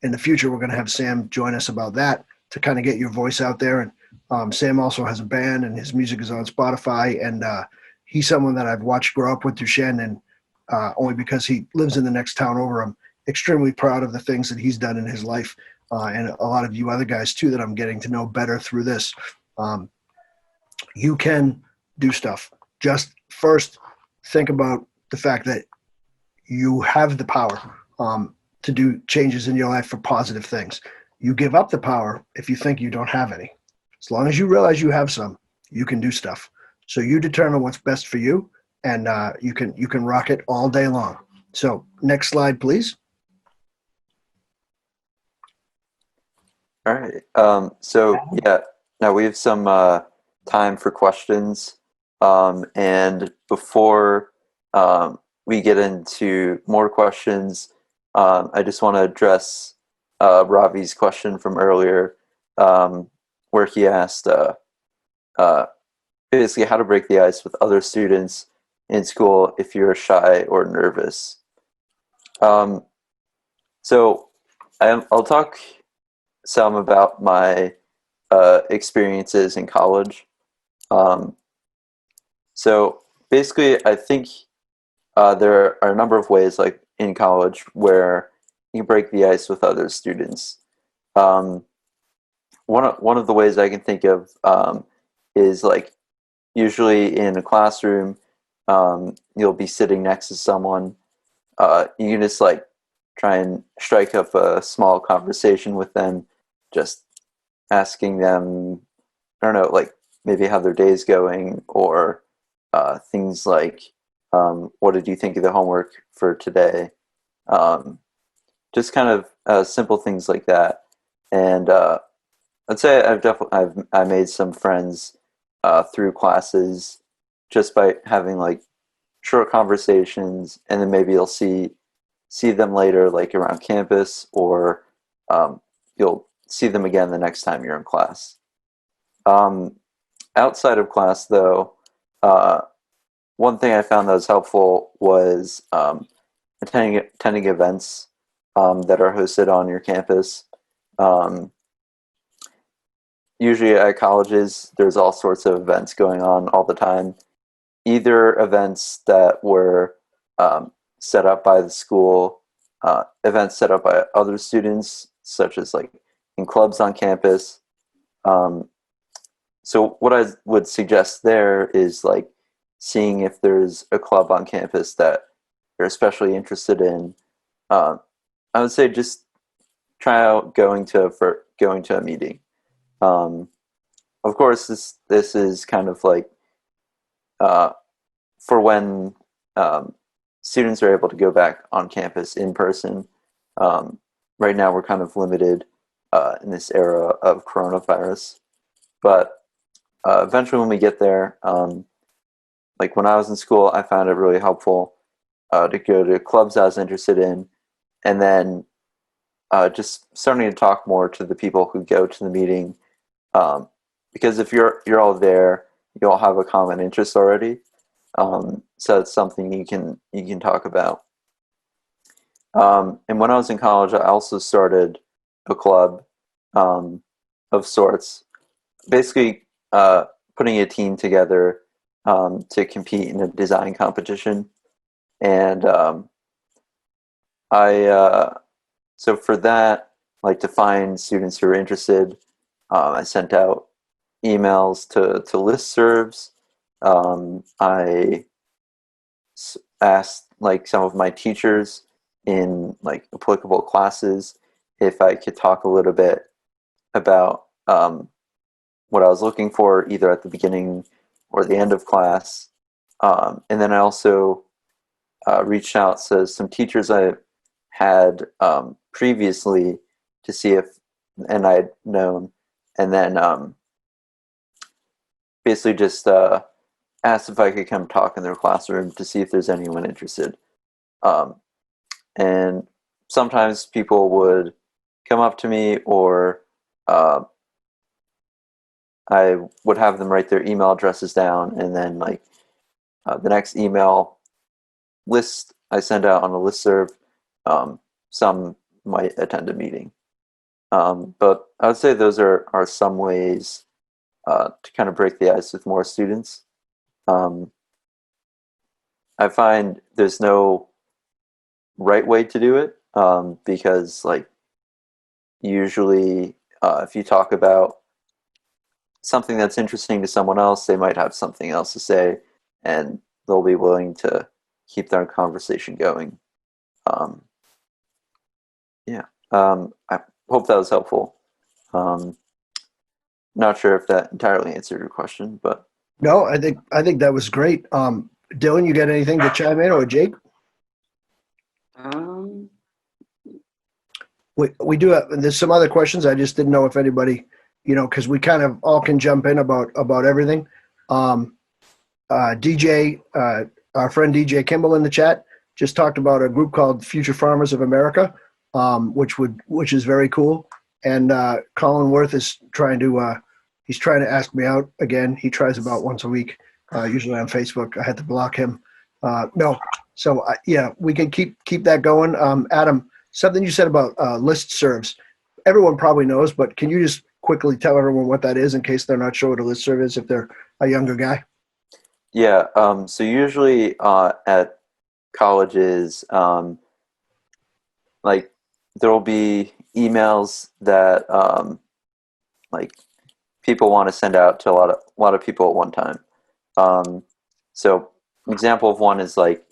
in the future, we're going to have Sam join us about that to kind of get your voice out there. And Sam also has a band and his music is on Spotify. And he's someone that I've watched grow up with Duchenne, and only because he lives in the next town over. I'm extremely proud of the things that he's done in his life. And a lot of you other guys too that I'm getting to know better through this. You can do stuff. Just first think about the fact that you have the power to do changes in your life for positive things. You give up the power if you think you don't have any. As long as you realize you have some, you can do stuff. So you determine what's best for you, and you can rock it all day long. So next slide, please. All right. Now we have some time for questions. And before we get into more questions, I just want to address Ravi's question from earlier, where he asked basically how to break the ice with other students in school if you're shy or nervous. So I'll talk some about my experiences in college. So basically, I think there are a number of ways, like in college, where you break the ice with other students. One of the ways I can think of is like usually in a classroom, you'll be sitting next to someone. You can just like try and strike up a small conversation with them, just asking them, I don't know, like maybe how their day's going, or things like, what did you think of the homework for today? Just kind of simple things like that. And I'd say I made some friends through classes just by having like short conversations, and then maybe you'll see them later, like around campus, or you'll see them again the next time you're in class. Outside of class, though, one thing I found that was helpful was attending events that are hosted on your campus. Usually at colleges, there's all sorts of events going on all the time. Either events that were set up by the school, events set up by other students, such as like in clubs on campus. So what I would suggest there is like seeing if there's a club on campus that you're especially interested in, I would say just try out going to a meeting. Of course, this is kind of like for when students are able to go back on campus in person. Right now, we're kind of limited in this era of coronavirus, but eventually, when we get there, like when I was in school, I found it really helpful to go to clubs I was interested in, and then just starting to talk more to the people who go to the meeting, because if you're all there, you all have a common interest already, so it's something you can talk about. And when I was in college, I also started a club of sorts, basically putting a team together to compete in a design competition. And so for that, like to find students who are interested, I sent out emails to listservs. I asked like some of my teachers in like applicable classes if I could talk a little bit about what I was looking for either at the beginning or the end of class. And then I also reached out to some teachers I had previously to see if, and I'd known, and then basically just asked if I could come talk in their classroom to see if there's anyone interested. And sometimes people would come up to me, or I would have them write their email addresses down, and then like the next email list I send out on a listserv, some might attend a meeting. But I would say those are some ways to kind of break the ice with more students. I find there's no right way to do it, because like usually if you talk about something that's interesting to someone else, they might have something else to say, and they'll be willing to keep their conversation going. I hope that was helpful. Not sure if that entirely answered your question, but No, I think that was great. Dylan, you got anything to chime in, or Jake? We do have, there's some other questions. I just didn't know if anybody, because we kind of all can jump in about everything. DJ, our friend DJ Kimball in the chat just talked about a group called Future Farmers of America, which is very cool. And Colin Worth is trying to ask me out again. He tries about once a week, usually on Facebook. I had to block him. We can keep that going. Adam, something you said about listservs. Everyone probably knows, but can you just quickly tell everyone what that is in case they're not sure what a listserv is if they're a younger guy? Yeah. So usually at colleges, like there will be emails that like people want to send out to a lot of people at one time. So an example of one is like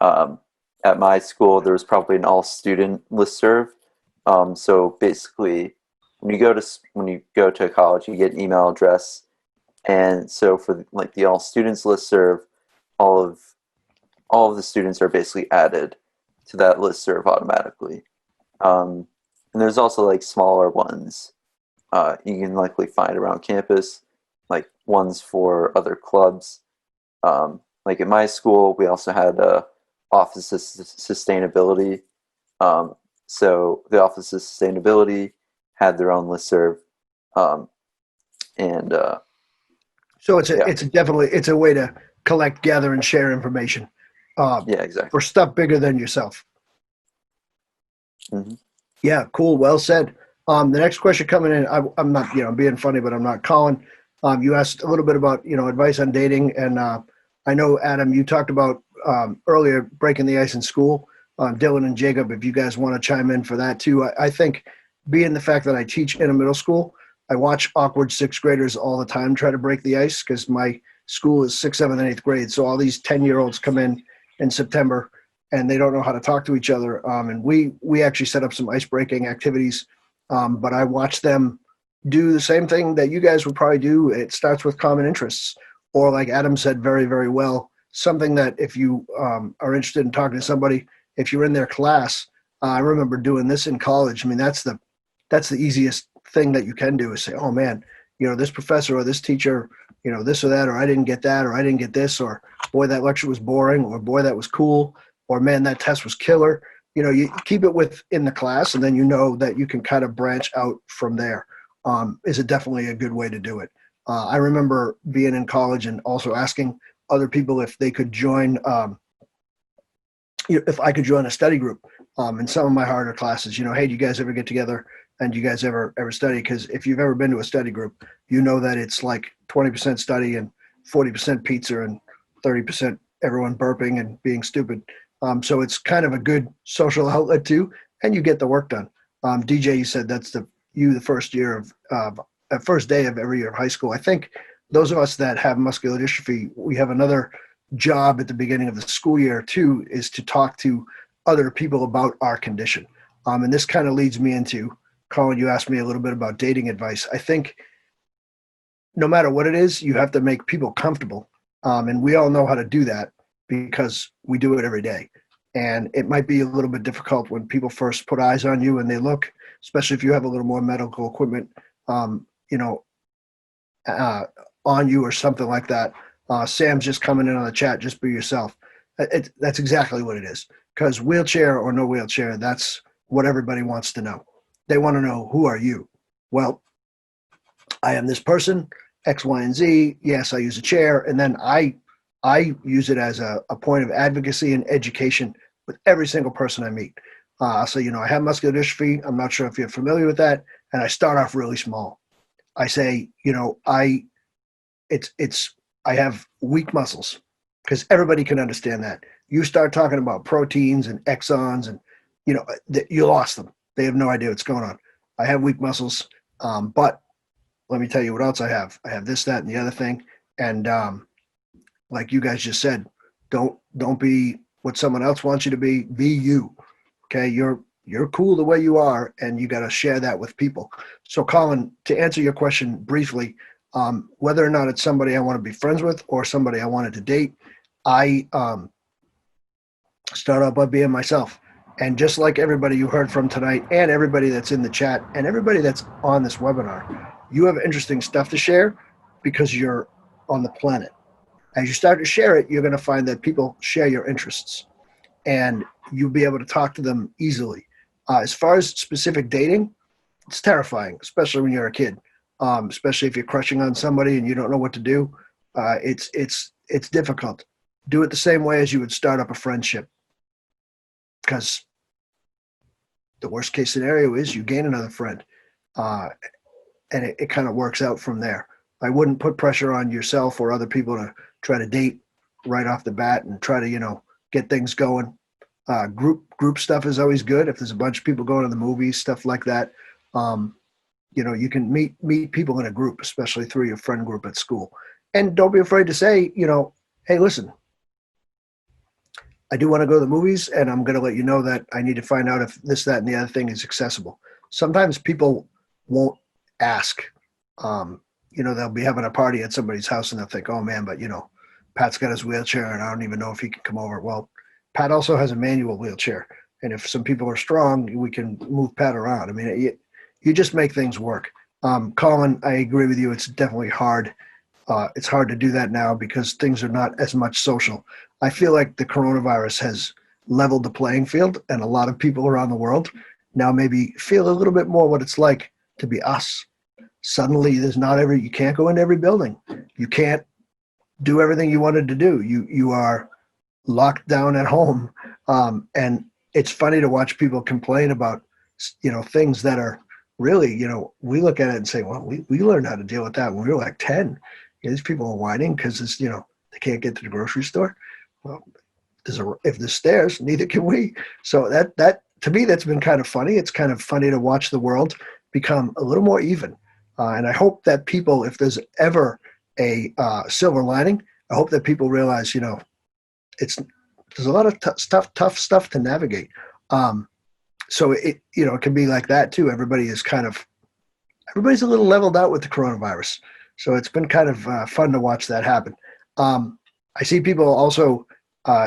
at my school there was probably an all student listserv. So basically when you go to college you get an email address, and so for like the all students listserv, all of the students are basically added to that listserv automatically. And there's also like smaller ones you can likely find around campus, like ones for other clubs. Like at my school, we also had Office of Sustainability. So the Office of Sustainability had their own listserv, and so it's a way to collect, gather, and share information. Yeah, exactly. For stuff bigger than yourself. Mm-hmm. Yeah, cool. Well said. The next question coming in, I'm not, being funny, but I'm not Colin. You asked a little bit about, advice on dating. And I know, Adam, you talked about earlier breaking the ice in school. Dylan and Jacob, if you guys want to chime in for that too. I think being the fact that I teach in a middle school, I watch awkward sixth graders all the time try to break the ice because my school is 6th, 7th, and 8th grade. So all these 10-year-olds come in September and they don't know how to talk to each other. And we actually set up some ice-breaking activities, but I watch them do the same thing that you guys would probably do. It starts with common interests, or like Adam said very, very well, something that if you are interested in talking to somebody, if you're in their class, I remember doing this in college. I mean, that's the easiest thing that you can do is say, oh man, this professor or this teacher, this or that, or I didn't get that, or I didn't get this, or boy, that lecture was boring, or boy, that was cool, or man, that test was killer. You keep it within the class, and then that you can kind of branch out from there. Is definitely a good way to do it. I remember being in college and also asking other people if they could join, if I could join a study group in some of my harder classes. Hey, do you guys ever get together and do you guys ever study? Because if you've ever been to a study group, you know that it's like 20% study and 40% pizza and 30% everyone burping and being stupid. So it's kind of a good social outlet too, and you get the work done. DJ, you said that's the first year of first day of every year of high school. I think those of us that have muscular dystrophy, we have another job at the beginning of the school year too, is to talk to other people about our condition. And this kind of leads me into, Colin, you asked me a little bit about dating advice. I think no matter what it is, you have to make people comfortable. And we all know how to do that because we do it every day. And it might be a little bit difficult when people first put eyes on you and they look, especially if you have a little more medical equipment, on you or something like that. Sam's just coming in on the chat, just be yourself. That's exactly what it is. Because wheelchair or no wheelchair, that's what everybody wants to know. They want to know, who are you? Well, I am this person, X, Y, and Z. Yes, I use a chair. And then I use it as a point of advocacy and education with every single person I meet. So, I have muscular dystrophy. I'm not sure if you're familiar with that. And I start off really small. I say, I have weak muscles, because everybody can understand that. You start talking about proteins and exons and, you lost them. They have no idea what's going on. I have weak muscles, but let me tell you what else I have. I have this, that, and the other thing. And like you guys just said, don't be what someone else wants you to be. Be you. Okay, you're cool the way you are, and you got to share that with people. So, Colin, to answer your question briefly, whether or not it's somebody I want to be friends with or somebody I wanted to date, I start out by being myself. And just like everybody you heard from tonight, and everybody that's in the chat, and everybody that's on this webinar, you have interesting stuff to share because you're on the planet. As you start to share it, you're going to find that people share your interests, and you'll be able to talk to them easily. As far as specific dating, it's terrifying, especially when you're a kid, especially if you're crushing on somebody and you don't know what to do. It's difficult. Do it the same way as you would start up a friendship, because the worst case scenario is you gain another friend, and it kind of works out from there. I wouldn't put pressure on yourself or other people to try to date right off the bat and try to, get things going. Group stuff is always good. If there's a bunch of people going to the movies, stuff like that, you can meet people in a group, especially through your friend group at school. And don't be afraid to say, hey, listen, I do want to go to the movies, and I'm going to let you know that I need to find out if this, that, and the other thing is accessible. Sometimes people won't ask. They'll be having a party at somebody's house and they'll think, oh man, but Pat's got his wheelchair and I don't even know if he can come over. Well, Pat also has a manual wheelchair. And if some people are strong, we can move Pat around. I mean, you just make things work. Colin, I agree with you. It's definitely hard. It's hard to do that now because things are not as much social. I feel like the coronavirus has leveled the playing field, and a lot of people around the world now maybe feel a little bit more what it's like to be us. Suddenly you can't go into every building. You can't do everything you wanted to do. You are locked down at home. And it's funny to watch people complain about, things that are really, we look at it and say, well, we learned how to deal with that when we were like 10. These people are whining because they can't get to the grocery store. Well, if there's stairs, neither can we. So that to me, that's been kind of funny. It's kind of funny to watch the world become a little more even. And I hope that people, if there's ever a silver lining, I hope that people realize, there's a lot of tough stuff to navigate. So it can be like that too. Everybody's a little leveled out with the coronavirus. So it's been kind of fun to watch that happen. I see people also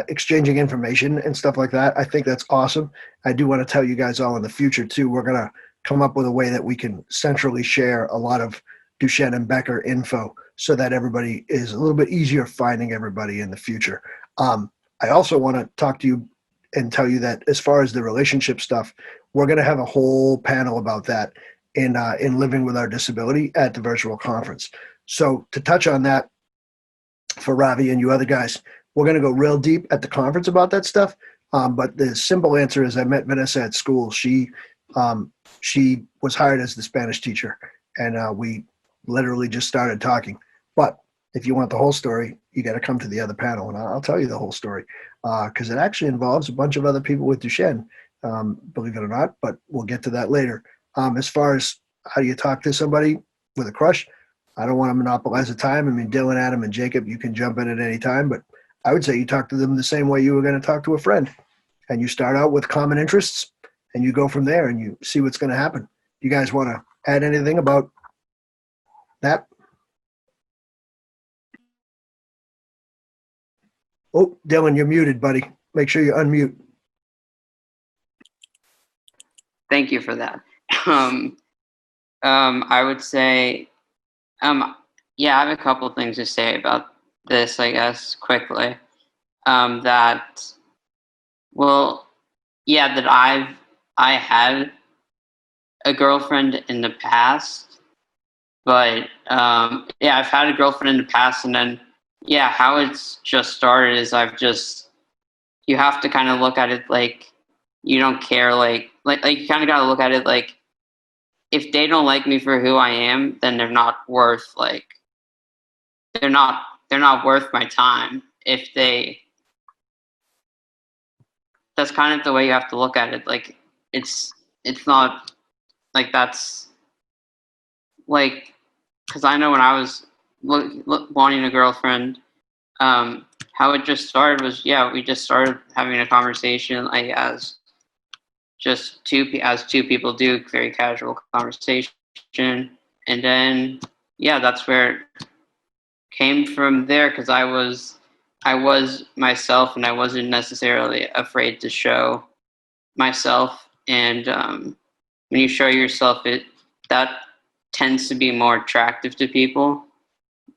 exchanging information and stuff like that. I think that's awesome. I do want to tell you guys all in the future too, we're going to come up with a way that we can centrally share a lot of Duchenne and Becker info so that everybody is a little bit easier finding everybody in the future. I also want to talk to you and tell you that as far as the relationship stuff, we're going to have a whole panel about that in living with our disability at the virtual conference. So to touch on that for Ravi and you other guys, we're going to go real deep at the conference about that stuff. But the simple answer is I met Vanessa at school. She was hired as the Spanish teacher, and we literally just started talking. But if you want the whole story, you got to come to the other panel, and I'll tell you the whole story because it actually involves a bunch of other people with Duchenne, believe it or not, but we'll get to that later. As far as how do you talk to somebody with a crush, I don't want to monopolize the time. I mean, Dylan, Adam, and Jacob, you can jump in at any time, but I would say you talk to them the same way you were going to talk to a friend. And you start out with common interests, and you go from there, and you see what's going to happen. You guys want to add anything about that? Oh, Dylan, you're muted, buddy. Make sure you unmute. Thank you for that. I would say, yeah, I have a couple things to say about this, I guess, quickly. That I had a girlfriend in the past, but I've had a girlfriend in the past, and then how it's just started is you have to kind of look at it like you don't care, like you kind of got to look at it like if they don't like me for who I am, then they're not worth they're not worth my time. That's kind of the way you have to look at it. Like it's not like that's like, because I know when I was wanting a girlfriend, how it just started was we just started having a conversation like as two people do, very casual conversation, and then that's where it came from there, because I was myself and I wasn't necessarily afraid to show myself, and when you show yourself, that tends to be more attractive to people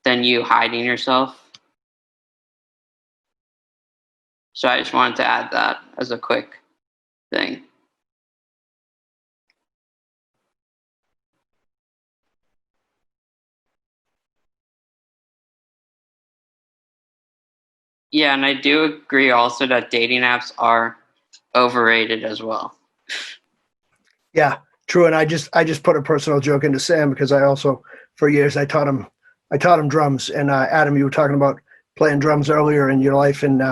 than you hiding yourself. So I just wanted to add that as a quick thing. Yeah, and I do agree also that dating apps are overrated as well. Yeah, true. And I just put a personal joke into Sam because I also, for years, I taught him drums. And Adam, you were talking about playing drums earlier in your life, and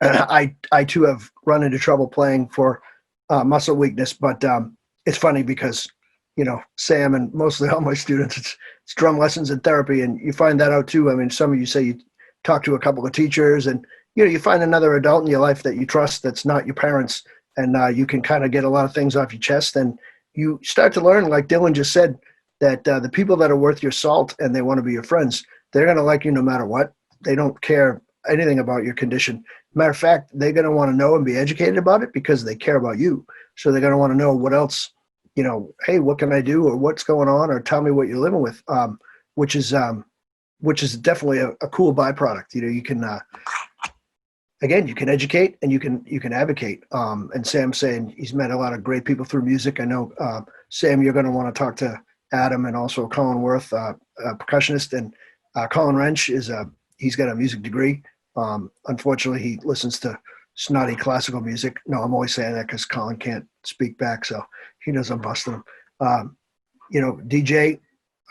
I too have run into trouble playing for muscle weakness. But it's funny because Sam and mostly all my students, it's drum lessons and therapy, and you find that out too. I mean, some of you say you talk to a couple of teachers, and you find another adult in your life that you trust that's not your parents, and you can kind of get a lot of things off your chest, and you start to learn, like Dylan just said, that the people that are worth your salt and they want to be your friends, they're going to like you no matter what. They don't care anything about your condition. Matter of fact, they're going to want to know and be educated about it because they care about you. So they're going to want to know what else, hey, what can I do, or what's going on, or tell me what you're living with, which is definitely a cool byproduct. You can, again, you can educate and you can advocate. And Sam's saying he's met a lot of great people through music. I know, Sam, you're going to want to talk to Adam and also Colin Worth, a percussionist, and Colin Wrench he's got a music degree. Unfortunately, he listens to snotty classical music. No, I'm always saying that because Colin can't speak back, so he knows I'm busting him. DJ,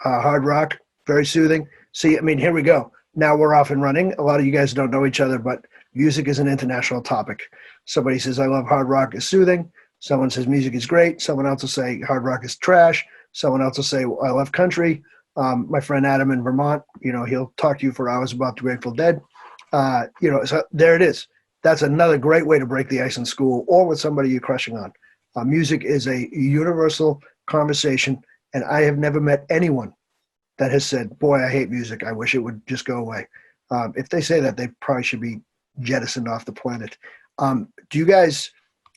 hard rock, very soothing. See, I mean, here we go. Now we're off and running. A lot of you guys don't know each other, but music is an international topic. Somebody says, I love hard rock, is soothing. Someone says music is great. Someone else will say hard rock is trash. Someone else will say, I love country. My friend Adam in Vermont, he'll talk to you for hours about the Grateful Dead. So there it is. that's another great way to break the ice in school or with somebody you're crushing on. Music is a universal conversation, and I have never met anyone that has said, boy, I hate music. I wish it would just go away. If they say that, they probably should be jettisoned off the planet. Do you guys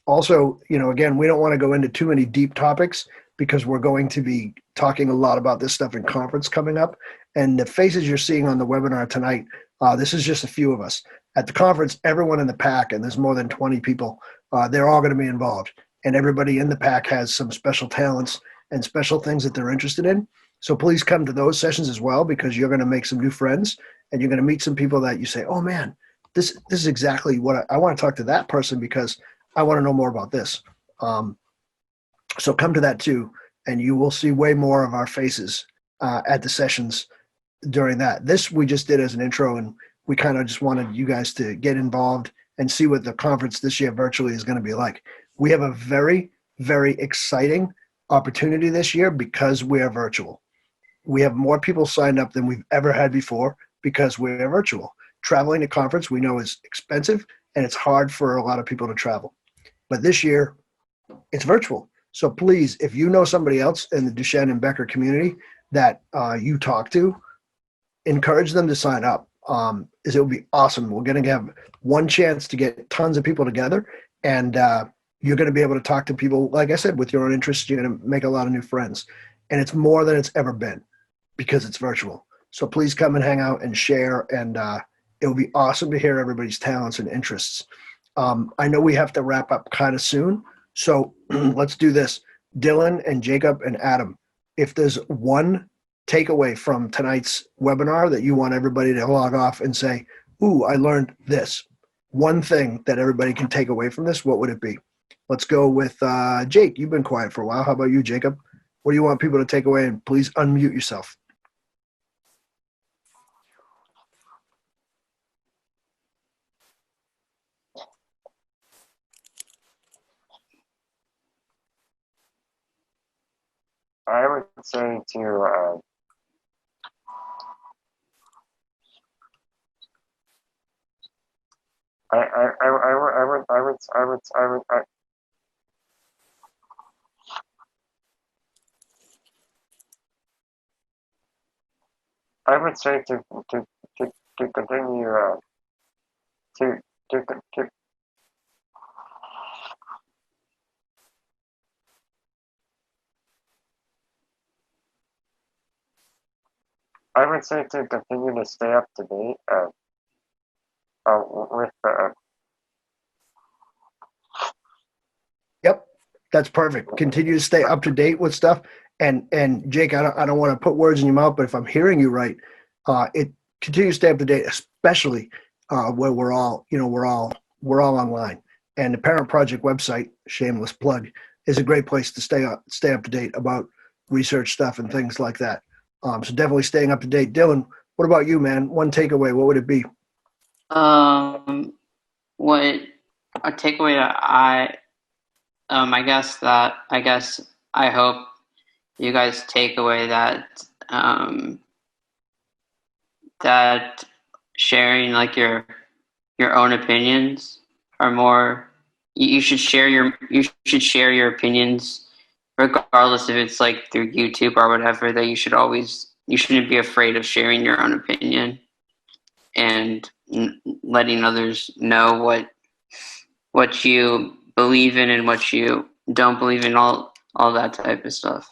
also, again, we don't want to go into too many deep topics because we're going to be talking a lot about this stuff in conference coming up. And the faces you're seeing on the webinar tonight, this is just a few of us. At the conference, everyone in the PAAC, and there's more than 20 people, they're all going to be involved. And everybody in the PAAC has some special talents and special things that they're interested in. So please come to those sessions as well, because you're going to make some new friends and you're going to meet some people that you say, oh man, this is exactly what I want to talk to that person because I want to know more about this. So come to that too, and you will see way more of our faces at the sessions during that. This we just did as an intro, and we kind of just wanted you guys to get involved and see what the conference this year virtually is going to be like. We have a very, very exciting opportunity this year because we are virtual. We have more people signed up than we've ever had before because we're virtual. Traveling to conference we know is expensive and it's hard for a lot of people to travel. But this year, it's virtual. So please, if you know somebody else in the Duchenne and Becker community that you talk to, encourage them to sign up. It will be awesome. We're going to have one chance to get tons of people together, and you're going to be able to talk to people, like I said, with your own interests. You're going to make a lot of new friends. And it's more than it's ever been because it's virtual. So please come and hang out and share, and it will be awesome to hear everybody's talents and interests. I know we have to wrap up kind of soon, so let's do this. Dylan and Jacob and Adam, if there's one takeaway from tonight's webinar that you want everybody to log off and say, ooh, I learned this. One thing that everybody can take away from this, what would it be? Let's go with Jake. You've been quiet for a while. How about you, Jacob? What do you want people to take away? And please unmute yourself. I would say to I would say to continue to I would say to continue to stay up to date with Yep, that's perfect. Continue to stay up to date with stuff. And Jake, I don't want to put words in your mouth, but if I'm hearing you right, it continue to stay up to date, especially where we're all online. And the Parent Project website, shameless plug, is a great place to stay up to date about research stuff and things like that. So definitely staying up to date. Dylan, what about you, man? One takeaway, what would it be? What a takeaway that I guess I hope you guys take away that that sharing like your own opinions are more. You should share your opinions regardless if it's like through YouTube or whatever. That you shouldn't be afraid of sharing your own opinion and letting others know what you believe in and what you don't believe in, all that type of stuff.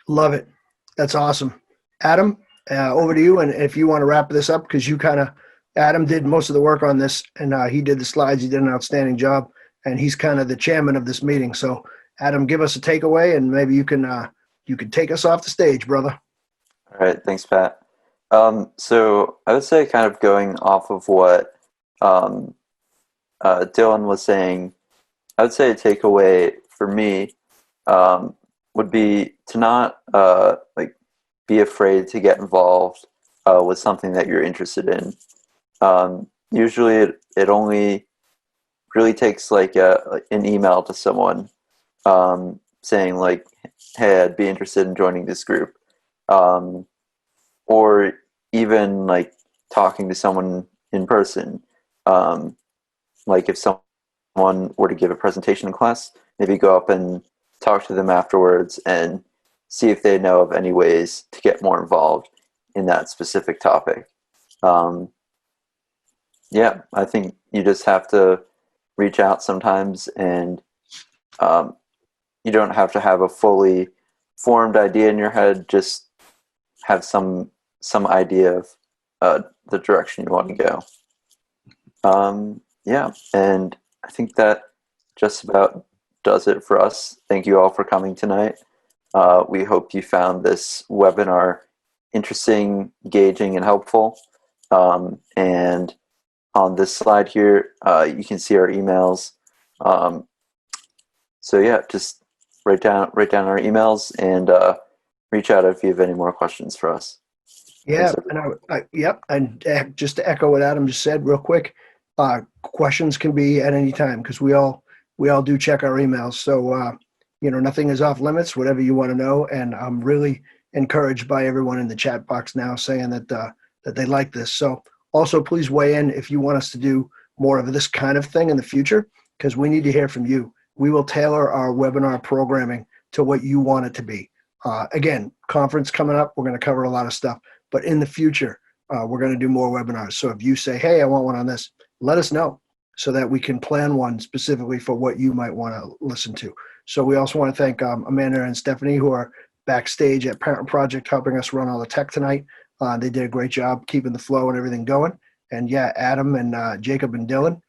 Love it. That's awesome. Adam, over to you. And if you want to wrap this up, because Adam did most of the work on this, and he did the slides. He did an outstanding job, and he's kind of the chairman of this meeting. So Adam, give us a takeaway, and maybe you can take us off the stage, brother. All right. Thanks, Pat. So I would say, kind of going off of what Dylan was saying, I would say a takeaway for me would be to not be afraid to get involved with something that you're interested in. Usually it only really takes like an email to someone saying like, hey, I'd be interested in joining this group. Or even like talking to someone in person Like if someone were to give a presentation in class, maybe go up and talk to them afterwards and see if they know of any ways to get more involved in that specific topic. Yeah, I think you just have to reach out sometimes, and you don't have to have a fully formed idea in your head. Just have some idea of the direction you want to go. Yeah, and I think that just about does it for us. Thank you all for coming tonight. We hope you found this webinar interesting, engaging, and helpful. And on this slide here, you can see our emails. So yeah, just write down our emails and reach out if you have any more questions for us. Yeah, and just to echo what Adam just said real quick, questions can be at any time because we all do check our emails. So nothing is off limits. Whatever you want to know, and I'm really encouraged by everyone in the chat box now saying that they like this. So also please weigh in if you want us to do more of this kind of thing in the future, because we need to hear from you. We will tailor our webinar programming to what you want it to be. Again, conference coming up, we're going to cover a lot of stuff, but in the future, we're going to do more webinars. So if you say, hey, I want one on this, let us know so that we can plan one specifically for what you might want to listen to. So we also want to thank Amanda and Stephanie, who are backstage at Parent Project helping us run all the tech tonight. They did a great job keeping the flow and everything going. And yeah, Adam and Jacob and Dylan,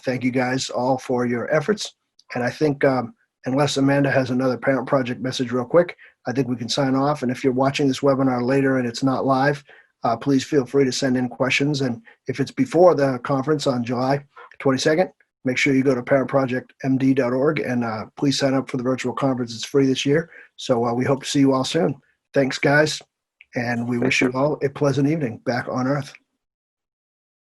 thank you guys all for your efforts. And I think unless Amanda has another Parent Project message real quick, I think we can sign off. And if you're watching this webinar later and it's not live, please feel free to send in questions. And if it's before the conference on July 22nd, make sure you go to parentprojectmd.org and please sign up for the virtual conference. It's free this year. So we hope to see you all soon. Thanks, guys. And we wish you all a pleasant evening back on Earth.